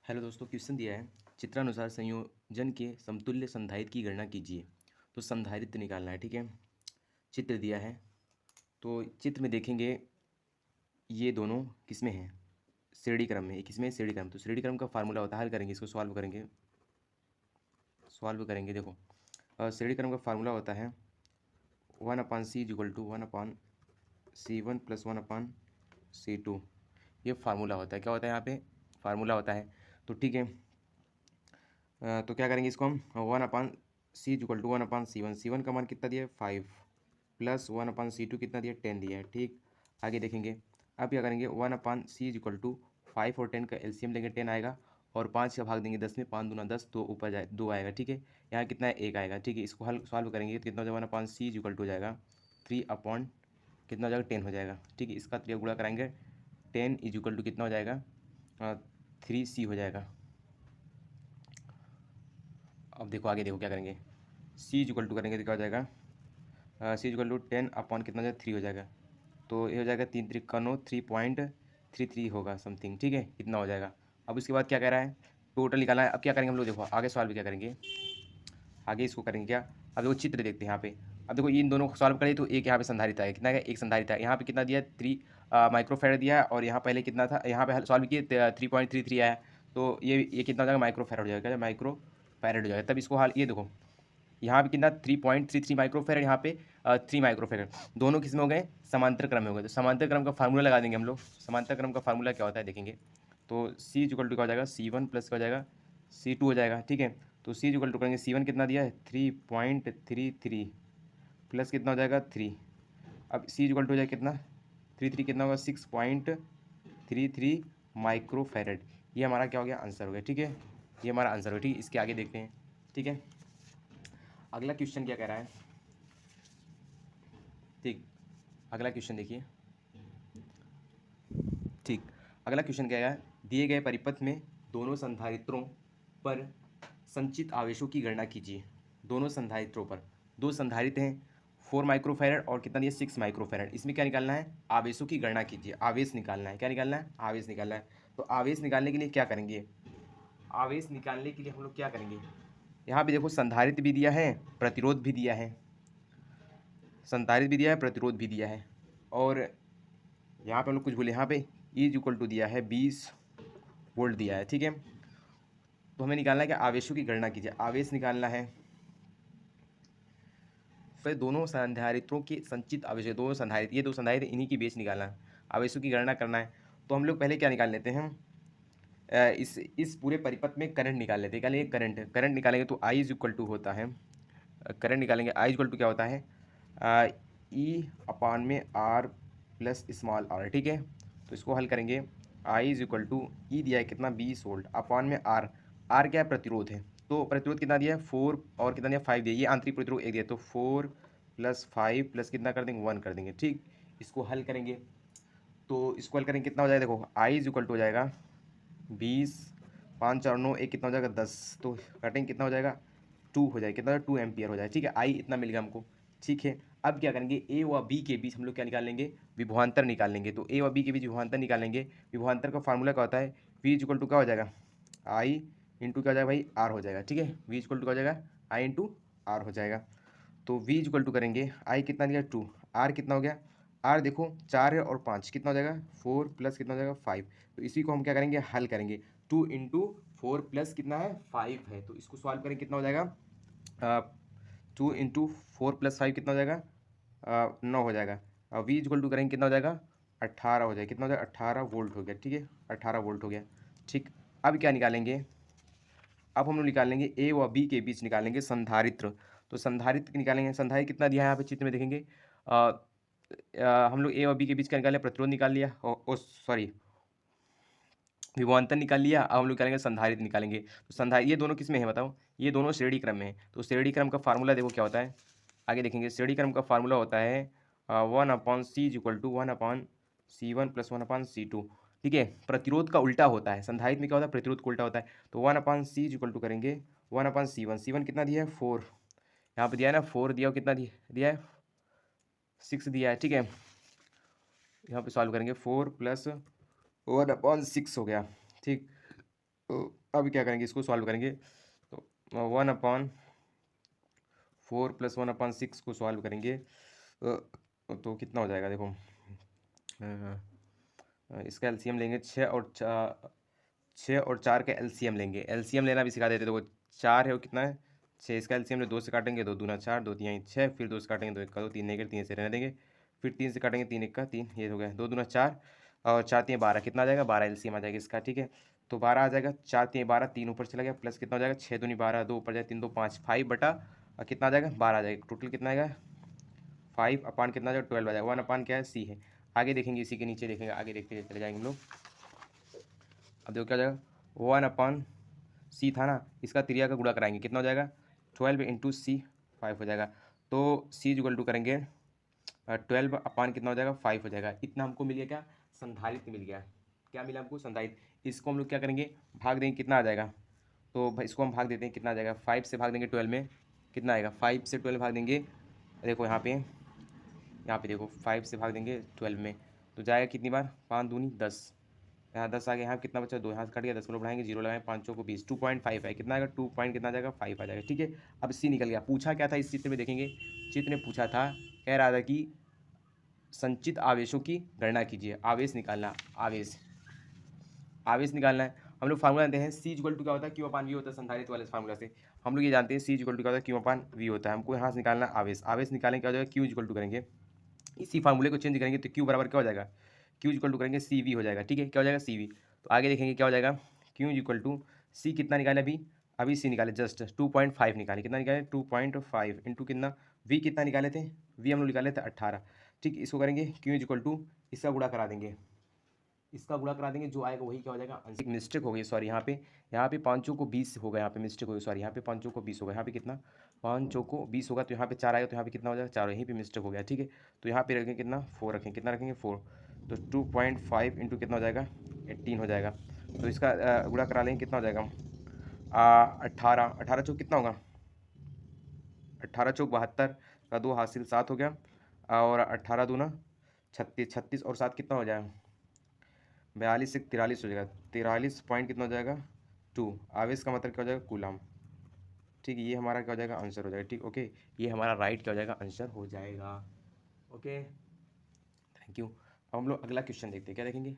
Hello दोस्तों, question दिया है चित्रानुसार संयोजन के समतुल्य संधारित्र की गणना कीजिए। तो संधारित्र निकालना है, ठीक है। चित्र दिया है तो चित्र में देखेंगे ये दोनों किसमें हैं, श्रेणी क्रम में। ये किसमें है? श्रेणी क्रम। तो श्रेणी क्रम का फार्मूला होता है, हल करेंगे इसको, सॉल्व करेंगे देखो। श्रेणी क्रम का फार्मूला होता है 1/c = 1/c1 + 1/c2। ये फार्मूला होता है। क्या होता है यहाँ पे? फार्मूला होता है। तो ठीक है, तो क्या करेंगे इसको हम 1/c = 1/c1। c1 का मान कितना दिया है? 5 + 1/c2 कितना दिया है? 10 दिया है, ठीक। आगे देखेंगे। अब क्या करेंगे 1/c = 5 और 10 का एलसीएम लेंगे, 10 आएगा। और 5 का भाग देंगे 10 में, 5 दूना 10, तो ऊपर जाए 2 आएगा, ठीक है। यहाँ कितना है? 1 आएगा, ठीक है। इसको हल सॉल्व करेंगे तो कितना हो जाएगा? 1/c = हो जाएगा 3 अपॉन कितना हो जाएगा? 10 हो जाएगा, ठीक है। इसका 3 गुणा कराएंगे, 10 = कितना हो जाएगा? 3c हो जाएगा। अब देखो आगे, देखो क्या करेंगे। c = करेंगे तो क्या हो जाएगा? c = 10 अपॉन कितना हो जाएगा? 3 हो जाएगा। तो ये हो जाएगा 3 3 का 9, 3.33 होगा समथिंग, ठीक है। इतना हो जाएगा। अब उसके बाद क्या कह रहा है? टोटल निकालना है। अब क्या करेंगे हम लोग, देखो आगे सॉल्व क्या करेंगे, आगे इसको करेंगे क्या। अब देखो चित्र देखते हैं यहाँ पे। अब देखो इन दोनों को सॉल्व करें तो एक यहाँ पे संधारित्र है, कितना है? एक संधारित्र है। यहाँ पे कितना दिया है? 3 माइक्रोफेरेड दिया है। और यहाँ पहले कितना था? यहाँ पे सॉल्व किए 3.33 आया है। तो ये कितना हो जाएगा? माइक्रोफेरेड हो जाएगा, माइक्रोफेरेड हो जाएगा। तब इसको हाल ये देखो, यहाँ पे कितना 3.33 माइक्रोफेरेड, यहाँ पे 3 माइक्रोफेरेड। दोनों किस में हो गए? समांतर क्रम में हो गए। तो समांतर क्रम का फार्मूला लगा देंगे हम लोग। समांतर क्रम का फार्मूला क्या होता है देखेंगे। तो c = क्या हो जाएगा? c1 प्लस क्या हो जाएगा? c2 हो जाएगा, ठीक है। तो c = करेंगे, c1 कितना दिया है? 3.33 प्लस कितना हो जाएगा? 3। अब c = हो जाएगा कितना? 3 कितना होगा? 6.33 माइक्रोफेरेड। ये हमारा क्या हो गया? आंसर हो गया, ठीक है। ये हमारा आंसर हो गया, ठीक है। इसके आगे देखते हैं, ठीक है। अगला क्वेश्चन क्या कह रहा है, ठीक। अगला क्वेश्चन देखिए, ठीक। अगला क्वेश्चन क्या है? दिए गए परिपथ में दोनों संधारित्रों पर संचित आवेशों की गणना कीजिए। दोनों संधारित्रों पर, दो संधारित्र हैं, 4 माइक्रोफेरेड और कितना दिया? 6 माइक्रोफेरेड। इसमें क्या निकालना है? आवेशों की गणना कीजिए। आवेश निकालना है। क्या निकालना है? आवेश निकालना है। तो आवेश निकालने के लिए क्या करेंगे? आवेश निकालने के लिए हम लोग क्या करेंगे? यहाँ पे देखो संधारित्र भी दिया है, प्रतिरोध भी दिया है। संधारित्र भी दिया है, प्रतिरोध भी दिया है। और यहाँ पे हम लोग कुछ बोले, यहाँ पे E = दिया है 20 वोल्ट दिया है, ठीक है। तो हमें निकालना है कि आवेशों की गणना कीजिए। आवेश निकालना है, फिर दोनों संधारित्रों के संचित आवेश, दोनों संधारित्र, ये दो संधारित्र, इन्हीं की बेच निकालना है, आवेशों की गणना करना है। तो हम लोग पहले क्या निकाल लेते हैं, इस पूरे परिपथ में करंट निकाल लेते हैं। क्या लेंगे? करंट निकालेंगे तो I = होता है, करंट निकालेंगे I = क्या होता है? E/R प्लस स्मॉल r, ठीक है। तो इसको हल करेंगे। I = E दिया है कितना? 20 वोल्ट, अपान में R। R क्या है? प्रतिरोध है। तो प्रतिरोध कितना दिया है? 4 और कितना दिया? 5 दिया। ये आंतरिक प्रतिरोध 1 दिया, तो 4 + 5 प्लस कितना कर देंगे? 1 कर देंगे, ठीक। इसको हल करेंगे तो इसको हल करेंगे कितना हो जाएगा? देखो I = हो जाएगा 20, 5 और 9, एक कितना हो जाएगा? 10। तो कटिंग कितना हो जाएगा? 2 हो जाएगा। कितना? 2 एम्पियर हो जाएगा, ठीक है। आई इतना मिल गया हमको, ठीक है। अब क्या करेंगे? ए व बी के बीच हम लोग क्या निकाल लेंगे? विभवांतर निकाल लेंगे। तो ए व बी के बीच विभवांतर निकालेंगे। विभवांतर का फार्मूला क्या होता है? V = क्या हो जाएगा? आई इंटू क्या हो जाएगा भाई? आर हो जाएगा, ठीक है। V = क्या हो जाएगा? आई इंटू आर हो जाएगा। तो V = करेंगे, आई कितना दिया? 2, आर कितना हो गया? आर देखो 4 है और 5 कितना हो जाएगा? 4 प्लस कितना हो जाएगा? 5। तो इसी को हम क्या करेंगे? हल करेंगे। 2 × 4 प्लस कितना है? 5 है। तो इसको सॉल्व करेंगे, कितना हो जाएगा? 2 × 4 + 5 कितना हो जाएगा? 9 हो जाएगा। V = करेंगे कितना हो जाएगा? 18 हो जाएगा। कितना हो जाएगा? 18 वोल्ट हो गया, ठीक है। 18 वोल्ट हो गया, ठीक। अब क्या निकालेंगे? अब हम लोग निकाल लेंगे ए व बी के बीच निकालेंगे संधारित्र। तो संधारित्र निकालेंगे। संधारित्र कितना दिया है यहाँ पे चित्र में देखेंगे। हम लोग ए और बी के बीच का निकाल लिया, प्रतिरोध निकाल लिया, ओ सॉरी विभवांतर निकाल लिया। अब हम लोग निकालेंगे संधारित्र निकालेंगे। तो संधारित्र ये दोनों किस में है बताओ? ये दोनों श्रेणी क्रम में है। तो श्रेणी क्रम का फार्मूला देखो क्या होता है, आगे देखेंगे। श्रेणी क्रम का फार्मूला होता है 1/c = 1/c1 + 1/c2, ठीक है। प्रतिरोध का उल्टा होता है। संधारित्र में क्या होता है? प्रतिरोध का उल्टा होता है। तो 1/c = करेंगे 1/c1। c1 कितना दिया है? 4। यहाँ पे दिया है ना 4 दिया, और कितना दिया है? 6 दिया है, ठीक है। यहाँ पे सॉल्व करेंगे 4 + 1/6 हो गया, ठीक। तो अब क्या करेंगे, इसको सॉल्व करेंगे। तो 1/4 + 1/6 को सॉल्व करेंगे तो कितना हो जाएगा देखो। इसका एलसीएम लेंगे, 6 और 4 का एलसीएम लेंगे। एलसीएम लेना भी सिखा देते। देखो 4 है वो कितना है 6, इसका एलसीएम ले 2 से काटेंगे 2 दूना 4, 2 तिहाई 6, फिर 2 से काटेंगे 2 1 2 3 नेगेटिव 3 से रहने देंगे, फिर 3 से काटेंगे 3 1 3, ये हो गया 2 दूना 4 और 4 3 12, कितना आ जाएगा 12 एलसीएम आ जाएगा इसका। ठीक है, तो 12 आ जाएगा, 4 3 12, 3 ऊपर चला गया, प्लस कितना हो जाएगा 6 दूनी 12, 2 ऊपर जाए 3 2 5, 5 बटा कितना आ जाएगा 12 आ जाएगा। टोटल कितना आएगा 5 अपान कितना आ जाएगा 12 आ जाएगा। 1 अपान क्या है सी है। आगे देखेंगे, इसी के नीचे देखेंगे, आगे देखते चले जाएंगे हम लोग। अब देखो क्या हो जाएगा 1/सी था ना, इसका त्रिया का गुणा कराएंगे, कितना हो जाएगा 12 × सी 5 हो जाएगा। तो सी इक्वल टू करेंगे 12 अपान कितना हो जाएगा 5 हो जाएगा। इतना हमको मिल गया क्या, संधारित्र मिल गया। क्या मिला हमको, संधारित्र। इसको हम लोग क्या करेंगे, भाग देंगे, कितना आ जाएगा। तो इसको हम भाग देते हैं, कितना आ जाएगा 5 से भाग देंगे 12 में, कितना आएगा 5 से 12 भाग देंगे। देखो यहाँ पे देखो 5 से भाग देंगे 12 में, तो जाएगा कितनी बार 5 दूनी 10, यहाँ 10 आ गया, यहाँ कितना बचा 2, यहाँ से कट गया 10 को बढ़ाएंगे 0 लगाएंगे 5 को 20, 2.5 है, कितना आएगा 2 पॉइंट कितना आ जाएगा 5 आ जाएगा। ठीक है, अब सी निकल गया। पूछा क्या था इस चित्र में देखेंगे, चित्र में पूछा था, कह रहा था कि संचित आवेशों की गणना कीजिए। आवेश निकालना, आवेश निकालना है। हम लोग फार्मूला जानते हैं, सी इक्वल टू क्या होता है, Q/V होता है। संधारित्र वाले फार्मूला से हम लोग ये जानते हैं सी इक्वल टू क्या होता है, Q/V होता है। हमको यहाँ से निकालना आवेश। आवेश निकालेंगे क्या हो जाएगा, Q इक्वल टू करेंगे, इसी फार्मूले को चेंज करेंगे तो Q बराबर क्या हो जाएगा, Q इक्वल टू करेंगे CV हो जाएगा। ठीक है, क्या हो जाएगा CV। तो आगे देखेंगे क्या हो जाएगा, Q इक्वल टू सी कितना निकाले अभी सी निकाले जस्ट 2.5 निकाले, कितना निकाले 2.5 इंटू कितना V कितना निकाले थे, V हम लोग निकाले थे 18। ठीक, इसको करेंगे Q इक्वल टू इसका गुणा करा देंगे, इसका गुणा करा देंगे, जो आएगा वही क्या हो जाएगा आंसर। मिस्टेक हो गई सॉरी, यहाँ पे 5 को 20 होगा, यहाँ पे मिस्टेक हो गई सॉरी, यहाँ पे 5 को 20 होगा, यहाँ पे कितना 5 को 20 होगा, तो यहाँ पे 4 आएगा, तो यहाँ पे कितना हो जाएगा 4, यहीं पे मिस्टेक हो गया। ठीक है, तो यहाँ पे रखेंगे कितना 4 रखेंगे, कितना रखेंगे 4, तो 2.5 इंटू कितना हो जाएगा 18 हो जाएगा। तो इसका गुणा करा लेंगे, कितना हो जाएगा 18, 18 चौक कितना होगा 18 चौक 72 का 2 हासिल 7 हो गया, और 18 दूना 36, 36 और 7 कितना हो जाएगा 42 से 43 हो जाएगा, 43 पॉइंट कितना हो जाएगा 2। आवेश का मतलब क्या हो जाएगा कूलम। ठीक है, ये हमारा क्या हो जाएगा आंसर हो जाएगा। ठीक, ओके, ये हमारा राइट क्या हो जाएगा आंसर हो जाएगा। Okay, thank you. अब हम लोग अगला क्वेश्चन देखते हैं, क्या देखेंगे।